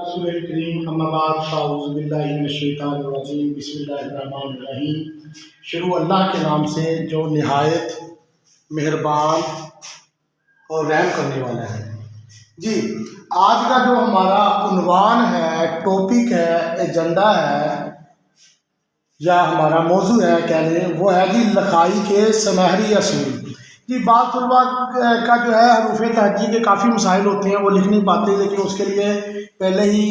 رسول کریم اما بعد فاعوذ باللہ من الشیطان الرجیم بسم اللہ الرحمن الرحیم۔ شروع اللہ کے نام سے جو نہایت مہربان اور رحم کرنے والا ہے۔ جی آج کا جو ہمارا عنوان ہے، ٹاپک ہے، ایجنڈا ہے یا ہمارا موضوع ہے کہہ لیں، وہ ہے جی لکھائی کے سنہری اصول۔ جی بعض طلباء کا جو ہے حروف تہجی کے کافی مسائل ہوتے ہیں، وہ لکھ نہیں پاتے، لیکن اس کے لیے پہلے ہی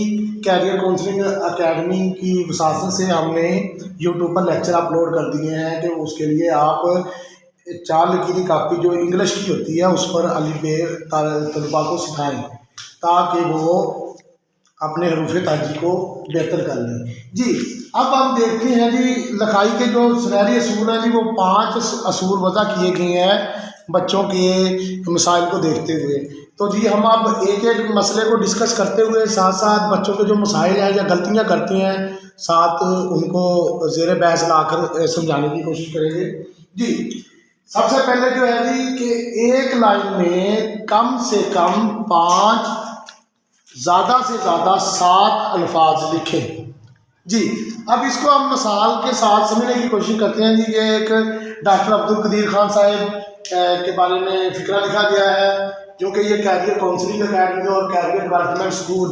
کیریئر کاؤنسلنگ اکیڈمی کی وساطت سے ہم نے یوٹیوب پر لیکچر اپلوڈ کر دیے ہیں کہ اس کے لیے آپ 4 لکیری کاپی جو انگلش کی ہوتی ہے اس پر الف ب طلباء کو سکھائیں تاکہ وہ اپنے حروف تہجی کو بہتر کر لیں۔ جی اب ہم دیکھتے ہیں جی لکھائی کے جو سنہری اصول ہیں جی، وہ 5 اصول وضع کیے گئے ہیں بچوں کے مسائل کو دیکھتے ہوئے۔ تو جی ہم اب ایک ایک مسئلے کو ڈسکس کرتے ہوئے ساتھ ساتھ بچوں کے جو مسائل ہیں یا غلطیاں کرتے ہیں ساتھ ان کو زیر بحث لا کر سمجھانے کی کوشش کریں گے۔ جی سب سے پہلے جو ہے جی کہ ایک لائن میں کم سے کم 5 زیادہ سے زیادہ 7 الفاظ لکھیں۔ جی اب اس کو ہم مثال کے ساتھ سمجھنے کی کوشش کرتے ہیں۔ جی یہ ایک ڈاکٹر عبدالقدیر خان صاحب کے بارے میں فقرہ لکھا گیا ہے، جو کہ یہ کیریئر کاؤنسلنگ اکیڈمی اور career development school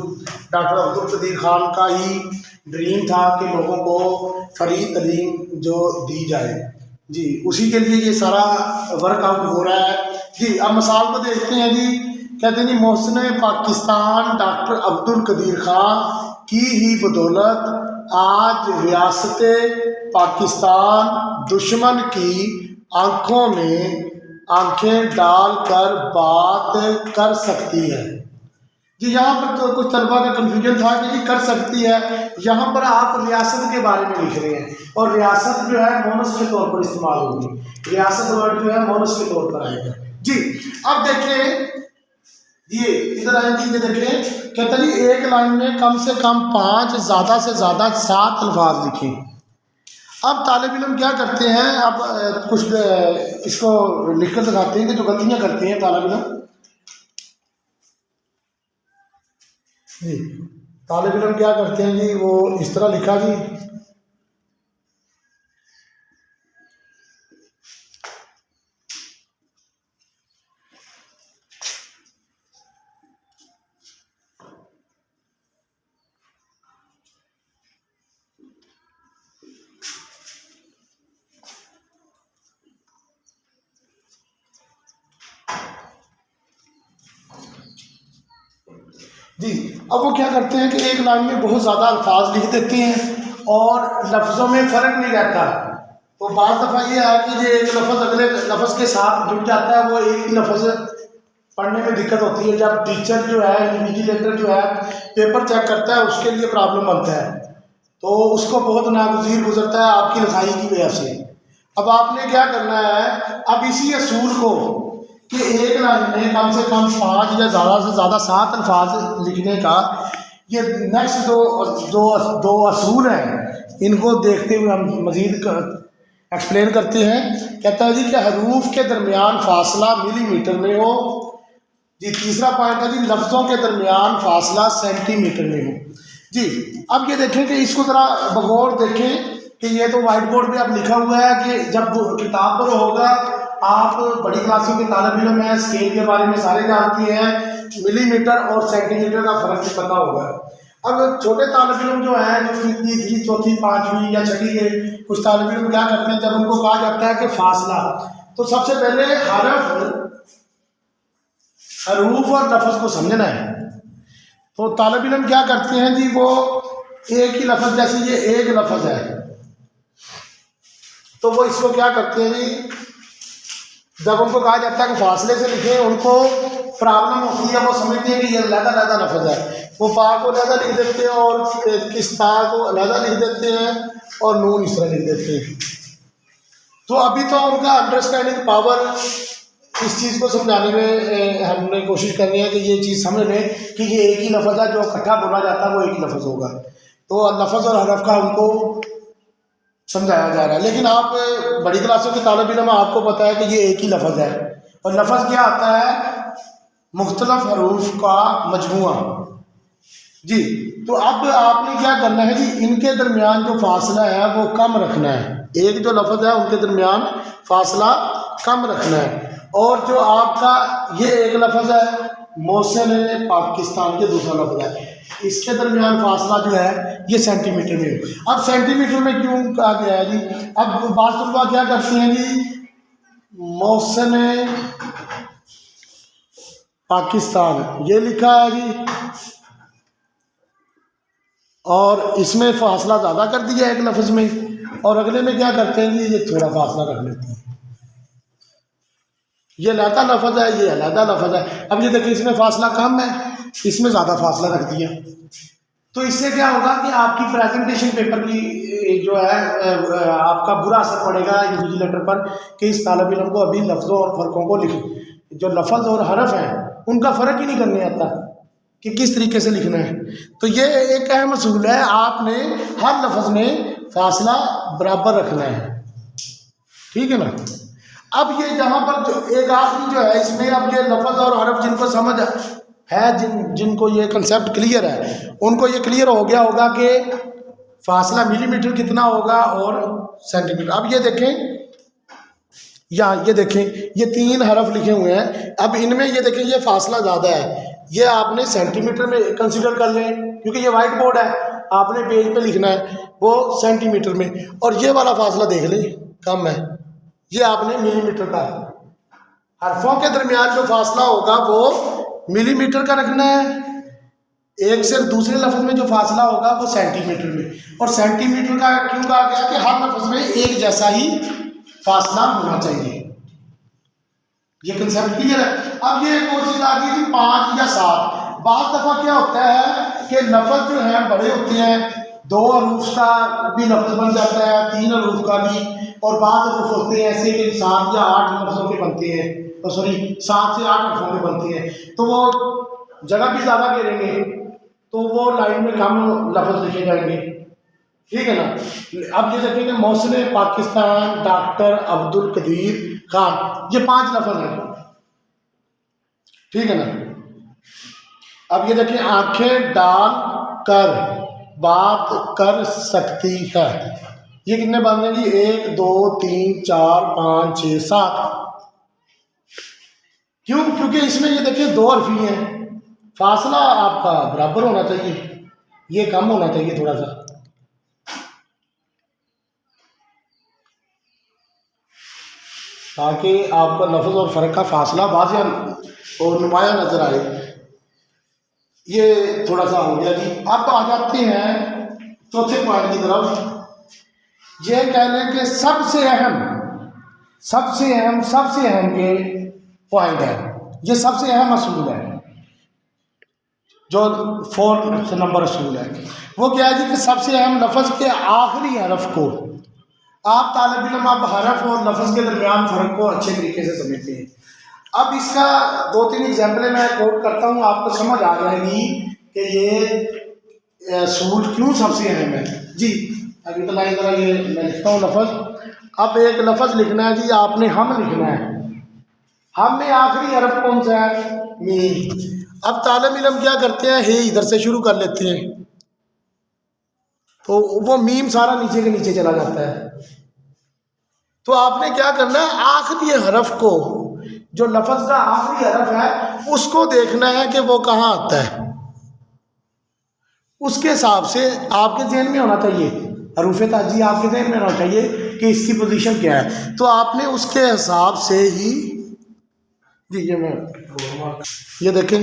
doctor Abdul Qadeer Khan کا ہی ڈریم تھا کہ لوگوں کو فری تعلیم جو دی جائے۔ جی اسی کے لیے یہ سارا ورک آؤٹ ہو رہا ہے۔ جی اب مثال کو دیکھتے ہیں۔ جی کہتے ہیں جی محسن پاکستان ڈاکٹر عبدالقدیر خان کی ہی بدولت آج ریاست پاکستان دشمن کی آنکھوں میں آنکھیں ڈال کر بات کر سکتی ہے۔ جی یہاں پر تو کچھ طلباء کا کنفیوژن تھا کہ جی کر سکتی ہے، یہاں پر آپ ریاست کے بارے میں لکھ رہے ہیں اور ریاست جو ہے مونس کے طور پر استعمال ہوگی، ریاست ورڈ جو ہے مونس کے طور پر آئے گا۔ جی اب دیکھیں یہ ادھر آئیں گے، یہ دیکھیں کہتا ہے جی ایک لائن میں کم سے کم 5 زیادہ سے زیادہ 7 الفاظ لکھیں۔ اب طالب علم کیا کرتے ہیں، اب کچھ اس کو لکھ کر دکھاتے ہیں کہ جو غلطیاں کرتے ہیں طالب علم۔ جی طالب علم کیا کرتے ہیں جی، وہ اس طرح لکھا جی اب وہ کیا کرتے ہیں کہ ایک لائن میں بہت زیادہ الفاظ لکھ دیتے ہیں اور لفظوں میں فرق نہیں رہتا۔ تو بعض دفعہ یہ ہے کہ یہ ایک لفظ اگلے لفظ کے ساتھ جڑ جاتا ہے، وہ ایک ہی لفظ پڑھنے میں دقت ہوتی ہے۔ جب ٹیچر جو ہے انویجیلیٹر جو ہے پیپر چیک کرتا ہے اس کے لیے پرابلم بنتا ہے، تو اس کو بہت ناگزیر گزرتا ہے آپ کی لکھائی کی وجہ سے۔ اب آپ نے کیا کرنا ہے، اب اسی اصول کو کہ ایک لائن میں کم سے کم 5 یا زیادہ سے زیادہ 7 الفاظ لکھنے کا یہ نیکسٹ دو اصول ہیں، ان کو دیکھتے ہوئے ہم مزید ایکسپلین کرتے ہیں۔ کہتا ہے جی کہ حروف کے درمیان فاصلہ ملی میٹر میں ہو۔ جی تیسرا پوائنٹ ہے جی لفظوں کے درمیان فاصلہ سینٹی میٹر میں ہو۔ جی اب یہ دیکھیں کہ اس کو ذرا بغور دیکھیں کہ یہ تو وائٹ بورڈ پہ اب لکھا ہوا ہے کہ جب کتاب پر ہوگا، آپ بڑی کلاسوں کے طالب علم ہیں، اسکیل کے بارے میں سارے جانتی ہیں، ملی میٹر اور سینٹی میٹر کا فرق بھی پتہ ہوگا۔ اب چھوٹے طالب علم جو ہیں، جو تیسری چوتھی پانچویں یا چھٹی کے کچھ طالب علم کیا کرتے ہیں، جب ان کو کہا جاتا ہے کہ فاصلہ، تو سب سے پہلے حروف اور لفظ کو سمجھنا ہے۔ تو طالب علم کیا کرتے ہیں جی، وہ ایک ہی لفظ، جیسے یہ ایک لفظ ہے تو وہ اس کو کیا کرتے ہیں جی، جب ان کو کہا جاتا ہے کہ فاصلے سے لکھیں، ان کو پرابلم ہوتی ہے، وہ سمجھتے ہیں کہ یہ علیحدہ لفظ ہے، وہ پا کو علیحدہ لکھ دیتے ہیں اور کس تا کو علیحدہ لکھ دیتے ہیں اور نون اس طرح لکھ دیتے ہیں۔ تو ابھی تو ان کا انڈرسٹینڈنگ پاور اس چیز کو سمجھانے میں ہم نے کوشش کرنی ہے کہ یہ چیز سمجھ لیں کہ یہ ایک ہی لفظ ہے، جو اکٹھا بولا جاتا ہے وہ ایک ہی لفظ ہوگا۔ تو لفظ اور حرف کا ان کو سمجھایا جا رہا ہے، لیکن آپ بڑی کلاسوں کے طالب علم آپ کو پتہ ہے کہ یہ ایک ہی لفظ ہے، اور لفظ کیا آتا ہے، مختلف حروف کا مجموعہ، جی تو اب آپ نے کیا کرنا ہے جی، ان کے درمیان جو فاصلہ ہے وہ کم رکھنا ہے، ایک جو لفظ ہے ان کے درمیان فاصلہ کم رکھنا ہے، اور جو آپ کا یہ ایک لفظ ہے محسن پاکستان، کے دوسرا لفظ ہے، اس کے درمیان فاصلہ جو ہے یہ سینٹی میٹر میں ہے۔ اب سینٹی میٹر میں کیوں کہا گیا ہے جی؟ اب بعض طلبہ کیا کرتے ہیں جی، محسن پاکستان یہ لکھا ہے جی، اور اس میں فاصلہ زیادہ کر دیا ایک لفظ میں، اور اگلے میں کیا کرتے ہیں جی، یہ تھوڑا فاصلہ رکھ لیتے ہیں، یہ علیحدہ لفظ ہے یہ علیحدہ لفظ ہے۔ اب یہ دیکھیں اس میں فاصلہ کم ہے، اس میں زیادہ فاصلہ رکھ دیا، تو اس سے کیا ہوگا کہ آپ کی پریزنٹیشن پیپر کی جو ہے آپ کا برا اثر پڑے گا انویجیلیٹر پر، کہ اس طالب علم کو ابھی لفظوں اور فرقوں کو جو لفظ اور حرف ہیں ان کا فرق ہی نہیں کرنے آتا کہ کس طریقے سے لکھنا ہے۔ تو یہ ایک اہم اصول ہے، آپ نے ہر لفظ میں فاصلہ برابر رکھنا ہے، ٹھیک ہے نا۔ اب یہ جہاں پر جو ایک آخری جو ہے اس میں، اب یہ لفظ اور حرف جن کو سمجھ ہے، جن کو یہ کنسیپٹ کلیئر ہے ان کو یہ کلیئر ہو گیا ہوگا کہ فاصلہ ملی میٹر کتنا ہوگا اور سینٹی میٹر۔ اب یہ دیکھیں یہاں، یہ دیکھیں یہ 3 حرف لکھے ہوئے ہیں، اب ان میں یہ دیکھیں یہ فاصلہ زیادہ ہے، یہ آپ نے سینٹی میٹر میں کنسیڈر کر لیں کیونکہ یہ وائٹ بورڈ ہے، آپ نے پیج پہ لکھنا ہے وہ سینٹی میٹر میں، اور یہ والا فاصلہ دیکھ لیں کم ہے، یہ آپ نے ملی میٹر کا، حرفوں کے درمیان جو فاصلہ ہوگا وہ ملی میٹر کا رکھنا ہے، ایک سے دوسرے لفظ میں جو فاصلہ ہوگا وہ سینٹی میٹر میں، اور سینٹی میٹر کا کیوں کہا گیا کہ ہر لفظ میں ایک جیسا ہی فاصلہ ہونا چاہیے، یہ کنسیپٹ کلیئر ہے۔ اب یہ ایک اور چیز آ گئی تھی 5 یا 7، بعض دفعہ کیا ہوتا ہے کہ لفظ جو ہیں بڑے ہوتے ہیں، 2 حروف کا بھی لفظ بن جاتا ہے، 3 حروف کا بھی، اور بعض حروف ہوتے ہیں ایسے کہ 7 یا 8 لفظوں کے بنتے ہیں، 7 سے 8 حروفوں کے بنتے ہیں، تو وہ جگہ بھی زیادہ گھیریں گے تو وہ لائن میں کم لفظ لکھے جائیں گے، ٹھیک ہے نا۔ اب یہ دیکھیں کہ محسن پاکستان ڈاکٹر عبد القدیر خان، یہ 5 لفظ ہیں، ٹھیک ہے نا۔ اب یہ دیکھیں آنکھیں ڈال کر بات کر سکتی ہے، یہ کتنے بنیں گی، 1 2 3 4 5 6 7، کیوں؟ کیونکہ اس میں یہ دیکھیں 2 حرفی ہیں، فاصلہ آپ کا برابر ہونا چاہیے، یہ کم ہونا چاہیے تھوڑا سا، تاکہ آپ کا لفظ اور فرق کا فاصلہ واضح اور نمایاں نظر آئے، یہ تھوڑا سا ہو گیا جی۔ اب آ جاتے ہیں چوتھے پوائنٹ کی طرف، یہ کہہ لیں کہ سب سے اہم یہ پوائنٹ ہے، یہ سب سے اہم اصول ہے، جو 4 نمبر اصول ہے، وہ کیا ہے جی کہ سب سے اہم لفظ کے آخری حرف کو، آپ طالب علم اب حرف اور لفظ کے درمیان فرق کو اچھے طریقے سے سمجھتے ہیں۔ اب اس کا 2-3 ایگزامپلیں میں کوٹ کرتا ہوں، آپ کو سمجھ آ جائے گی کہ یہ اصول کیوں سب سے اہم ہے جی۔ ابھی تو میں ذرا یہ میں لکھتا ہوں لفظ، اب ایک لفظ لکھنا ہے جی، آپ نے ہم لکھنا ہے، ہم میں آخری حرف کون سا ہے، میم۔ اب طالب علم کیا کرتے ہیں، ہے ادھر سے شروع کر لیتے ہیں تو وہ میم سارا نیچے کے نیچے چلا جاتا ہے، تو آپ نے کیا کرنا ہے، آخری حرف کو، جو لفظ کا آخری حرف ہے اس کو دیکھنا ہے کہ وہ کہاں آتا ہے، اس کے حساب سے آپ کے ذہن میں ہونا چاہیے، حروف تہجی آپ کے ذہن میں ہونا چاہیے کہ اس کی پوزیشن کیا ہے، تو آپ نے اس کے حساب سے ہی جی یہ دیکھیں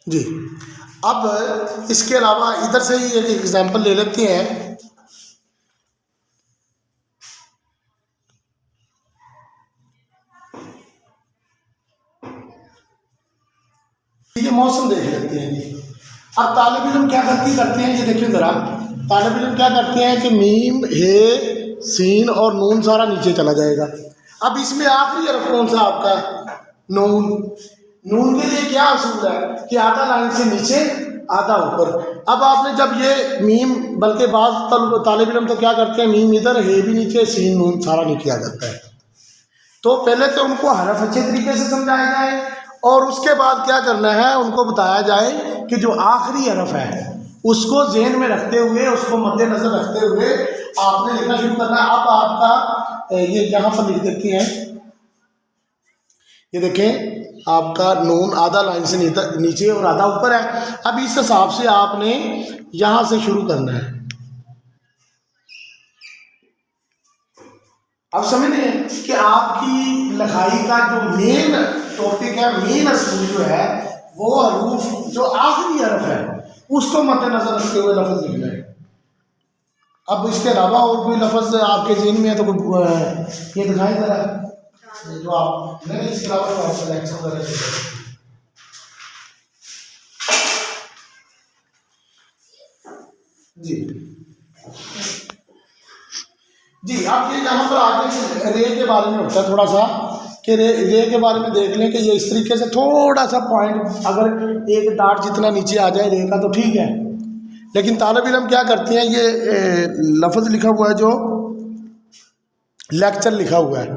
جی۔ اب اس کے علاوہ ادھر سے ہی ایک ایگزامپل لے لیتے ہیں، یہ موسم دیکھ لیتے ہیں جی۔ اب طالب علم کیا کرتے ہیں، یہ دیکھیں ذرا، طالب علم کیا کرتے ہیں کہ میم ہے سین اور نون سارا نیچے چلا جائے گا، اب اس میں آخری حرف کون سا آپ کا، نون کے لیے کیا اصول ہے کہ آدھا لائن سے نیچے آدھا اوپر، اب آپ نے جب یہ میم، بلکہ بعض طالب علم تو کیا کرتے ہیں میم ادھر ہے بھی نیچے، سین نون سارا نیچے آ جاتا ہے، تو پہلے تو ان کو حرف اچھے طریقے سے سمجھایا جائے اور اس کے بعد کیا کرنا ہے، ان کو بتایا جائے کہ جو آخری حرف ہے اس کو ذہن میں رکھتے ہوئے، اس کو مد نظر رکھتے ہوئے آپ نے لکھنا شروع کرنا ہے۔ اب آپ کا یہ یہاں پر لکھ دیتے ہیں، یہ دیکھیں آپ کا نون آدھا لائن سے نیچے اور آدھا اوپر ہے۔ اب اس حساب سے آپ نے یہاں سے شروع کرنا ہے۔ اب سمجھ رہے ہیں کہ آپ کی لکھائی کا جو مین ٹاپک ہے، مین اصول جو ہے وہ حروف جو آخری حرف ہے اس کو مد نظر رکھتے ہوئے لفظ لکھنا ہے۔ اب اس کے علاوہ اور کوئی لفظ آپ کے ذہن میں ہے تو یہ دکھائیں ذرا، جو آپ نہیں، اس کے علاوہ سلیکشن وغیرہ جی آپ یہ یہاں پر آگے رے کے بارے میں ہوتا ہے تھوڑا سا، کہ رے کے بارے میں دیکھ لیں کہ یہ اس طریقے سے تھوڑا سا پوائنٹ اگر ایک ڈاٹ جتنا نیچے آ جائے رے کا تو ٹھیک ہے، لیکن طالب علم کیا کرتے ہیں، یہ لفظ لکھا ہوا ہے جو لیکچر لکھا ہوا ہے،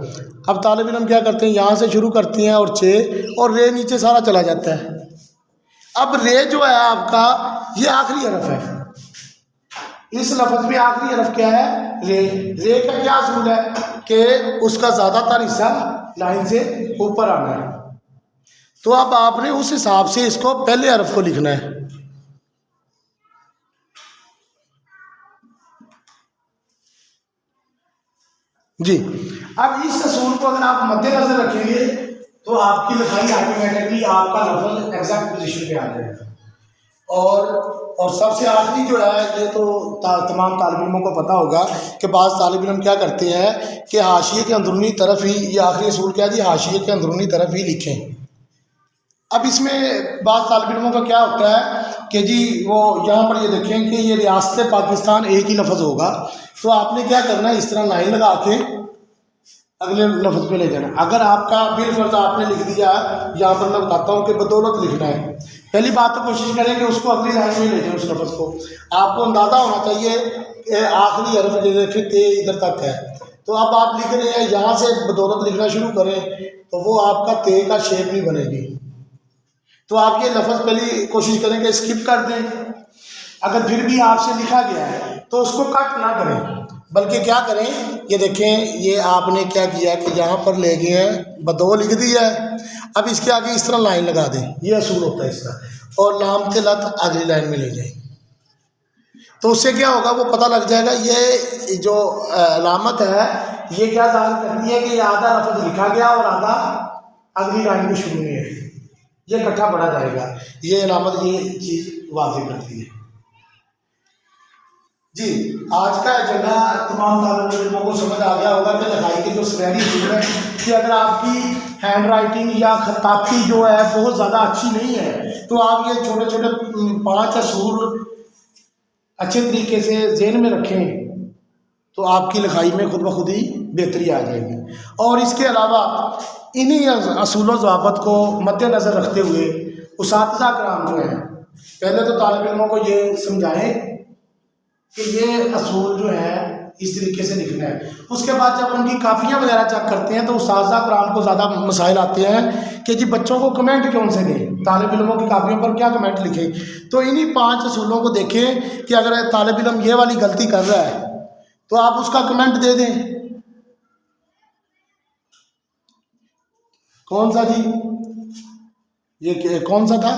اب طالب علم کیا کرتے ہیں یہاں سے شروع کرتے ہیں اور اور رے نیچے سارا چلا جاتا ہے۔ اب رے جو ہے آپ کا یہ آخری حرف ہے، اس لفظ میں آخری حرف کیا ہے، رے۔ رے کا کیا اصول ہے کہ اس کا زیادہ تر حصہ لائن سے اوپر آنا ہے، تو اب آپ نے اس حساب سے اس کو پہلے حرف کو لکھنا ہے۔ جی اب اس اصول کو اگر آپ مد نظر رکھیں گے تو آپ کی لکھائی آٹومیٹکلی آپ کا لفظ ایگزیکٹ پوزیشن پہ آ جائے گا۔ اور سب سے آخری جو ہے، یہ تو تمام طالب علموں کو پتہ ہوگا کہ بعض طالب علم کیا کرتے ہیں کہ حاشیے کے اندرونی طرف ہی، یہ آخری اصول کیا جی، حاشیے کے اندرونی طرف ہی لکھیں۔ اب اس میں بعض طالب علموں کا کیا ہوتا ہے کہ جی وہ یہاں پر یہ دیکھیں کہ یہ ریاست پاکستان ایک ہی لفظ ہوگا، تو آپ نے کیا کرنا ہے، اس طرح لائن لگا کے اگلے لفظ پہ لے جانا۔ اگر آپ کا بالفرض آپ نے لکھ دیا، یہاں پر میں بتاتا ہوں کہ بدولت لکھنا ہے، پہلی بات تو کوشش کریں کہ اس کو اگلی لائن میں لے جائیں، اس لفظ کو آپ کو اندازہ ہونا چاہیے کہ آخری حرف جو دیکھیں تے ادھر تک ہے، تو اب آپ لکھ رہے ہیں یہاں سے بدولت لکھنا شروع کریں تو وہ آپ کا تے کا شیپ نہیں بنے گی، تو آپ یہ لفظ پہلی کوشش کریں کہ اسکپ کر دیں۔ اگر پھر بھی آپ سے لکھا گیا ہے تو اس کو کٹ نہ کریں، بلکہ کیا کریں، یہ دیکھیں یہ آپ نے کیا کیا کہ یہاں پر لے گئے ہیں، بدو لکھ دیا ہے، اب اس کے آگے اس طرح لائن لگا دیں، یہ اصول ہوتا ہے اس کا، اور لام کے لت اگلی لائن میں لے جائیں، تو اس سے کیا ہوگا، وہ پتہ لگ جائے گا یہ جو علامت ہے یہ کیا ظاہر کرتی ہے کہ یہ آدھا لفظ لکھا گیا اور آدھا اگلی لائن میں شروع میں ہے، یہ اکٹھا پڑھا جائے گا، یہ علامت یہ چیز واضح کرتی ہے۔ جی آج کا ایجنڈا تمام طالب علموں کو سمجھ آ گیا ہوگا کہ لکھائی کے جو سنہری اصول ہے، کہ اگر آپ کی ہینڈ رائٹنگ یا خطاطی جو ہے بہت زیادہ اچھی نہیں ہے تو آپ یہ چھوٹے چھوٹے 5 اصول اچھے طریقے سے ذہن میں رکھیں تو آپ کی لکھائی میں خود بخود ہی بہتری آ جائے گی۔ اور اس کے علاوہ انہی اصول و ضوابط کو مد نظر رکھتے ہوئے اساتذہ کرام جو ہیں پہلے تو طالب علموں کو یہ سمجھائیں کہ یہ اصول جو ہے اس طریقے سے لکھنا ہے، اس کے بعد جب ان کی کاپیاں وغیرہ چیک کرتے ہیں تو اساتذہ کرام کو زیادہ مسائل آتے ہیں کہ جی بچوں کو کمنٹ کون سے دیں، طالب علموں کی کاپیوں پر کیا کمنٹ لکھیں، تو انہی 5 اصولوں کو دیکھیں کہ اگر طالب علم یہ والی غلطی کر رہا ہے تو آپ اس کا کمنٹ دے دیں۔ کون سا جی، یہ کون سا تھا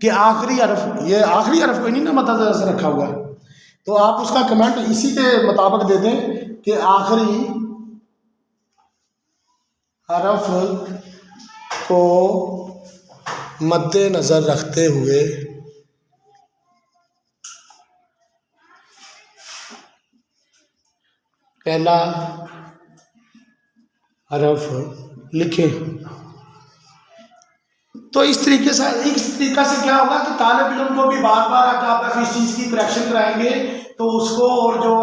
کہ آخری حرف، یہ آخری حرف کو نہیں نا مد نظر سے رکھا ہوا ہے، تو آپ اس کا کمنٹ اسی کے مطابق دے دیں کہ آخری حرف کو مد نظر رکھتے ہوئے پہلا حرف لکھیں۔ تو اس طریقے سے کیا ہوگا کہ طالب علم کو بھی بار بار جب آپ اس چیز کی کریکشن کرائیں گے تو اس کو اور جو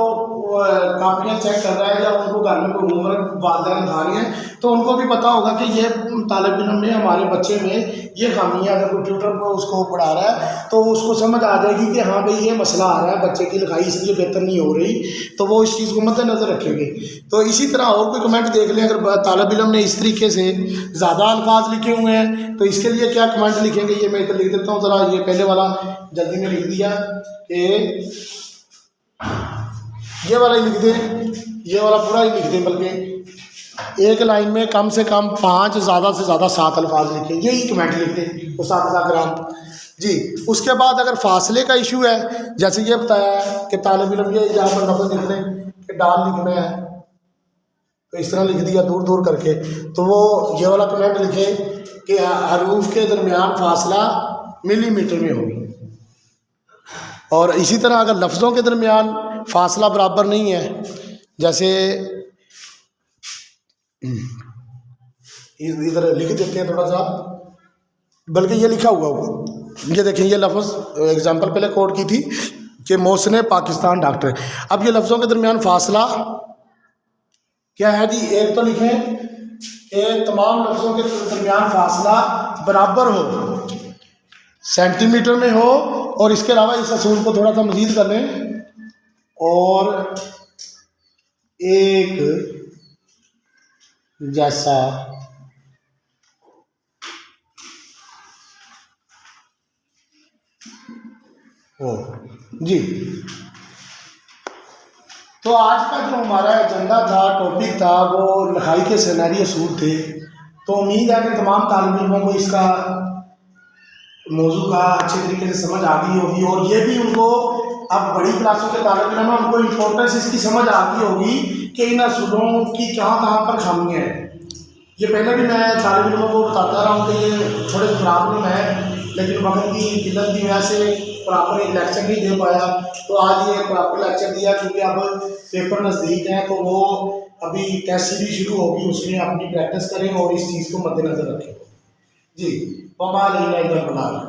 کاپیاں چیک کر رہا ہے یا ان کو گھر میں کوئی ہوم ورک والدین دکھا رہے ہیں تو ان کو بھی پتہ ہوگا کہ یہ طالب علم میں ہمارے بچے میں یہ خامی ہے. اگر کوئی ٹیوٹر کو اس کو پڑھا رہا ہے تو اس کو سمجھ آ جائے گی کہ ہاں بھائی یہ مسئلہ آ رہا ہے، بچے کی لکھائی اس لیے بہتر نہیں ہو رہی، تو وہ اس چیز کو مد نظر رکھیں گے. تو اسی طرح اور کوئی کمنٹ دیکھ لیں. اگر طالب علم نے اس طریقے سے زیادہ الفاظ لکھے ہوئے ہیں تو اس کے لیے کیا کمنٹ لکھیں گے، یہ میں ادھر لکھ دیتا ہوں. ذرا یہ پہلے والا جلدی میں لکھ دیا کہ یہ والا ہی لکھ دیں، یہ والا پورا ہی لکھ دیں، بلکہ ایک لائن میں کم سے کم 5 زیادہ سے زیادہ 7 الفاظ لکھیں، یہی کمنٹ لکھ دیں اساتذہ کرام جی. اس کے بعد اگر فاصلے کا ایشو ہے، جیسے یہ بتایا ہے کہ طالب علم یہ یہاں پر لفظ لکھ لیں کہ ڈال لکھنا ہے، تو اس طرح لکھ دیا دور دور کر کے، تو وہ یہ والا کمنٹ لکھیں کہ حروف کے درمیان فاصلہ ملی میٹر میں ہو. اور اسی طرح اگر لفظوں کے درمیان فاصلہ برابر نہیں ہے، جیسے ادھر لکھ دیتے ہیں تھوڑا سا، بلکہ یہ لکھا ہوا ہوگا، یہ دیکھیں یہ لفظ ایگزامپل پہلے کوٹ کی تھی کہ محسن پاکستان ڈاکٹر. اب یہ لفظوں کے درمیان فاصلہ کیا ہے جی، ایک تو لکھیں کہ تمام لفظوں کے درمیان فاصلہ برابر ہو، سینٹی میٹر میں ہو، اور اس کے علاوہ اس اصول کو تھوڑا سا مزید کر لیں، اور ایک جیسا ہو جی. تو آج کا جو ہمارا ایجنڈا تھا، ٹاپک تھا، وہ لکھائی کے سیناری اصول تھے. تو امید ہے کہ تمام طالب علموں کو اس کا موضوع کا اچھے طریقے سے سمجھ آ گئی ہوگی، اور یہ بھی ان کو اب بڑی کلاسوں کے طالب علم ہیں ان کو امپورٹنس اس کی سمجھ آ گئی ہوگی کہ ان اصولوں کی کہاں کہاں پر خامیاں ہیں. یہ پہلے بھی میں طالب علموں کو بتاتا رہا ہوں کہ یہ تھوڑے پرابلم ہے، لیکن وقت کی قلت کی وجہ سے پراپر ایک لیکچر نہیں دے پایا. تو آج یہ پراپر لیکچر دیا کیونکہ اب پیپر نزدیک ہیں، تو وہ ابھی ٹیسٹ سیریز شروع ہوگی، اس میں اپنی پریکٹس کریں اور اس چیز کو مد نظر رکھیں جی. وما علینا الا البلاغ.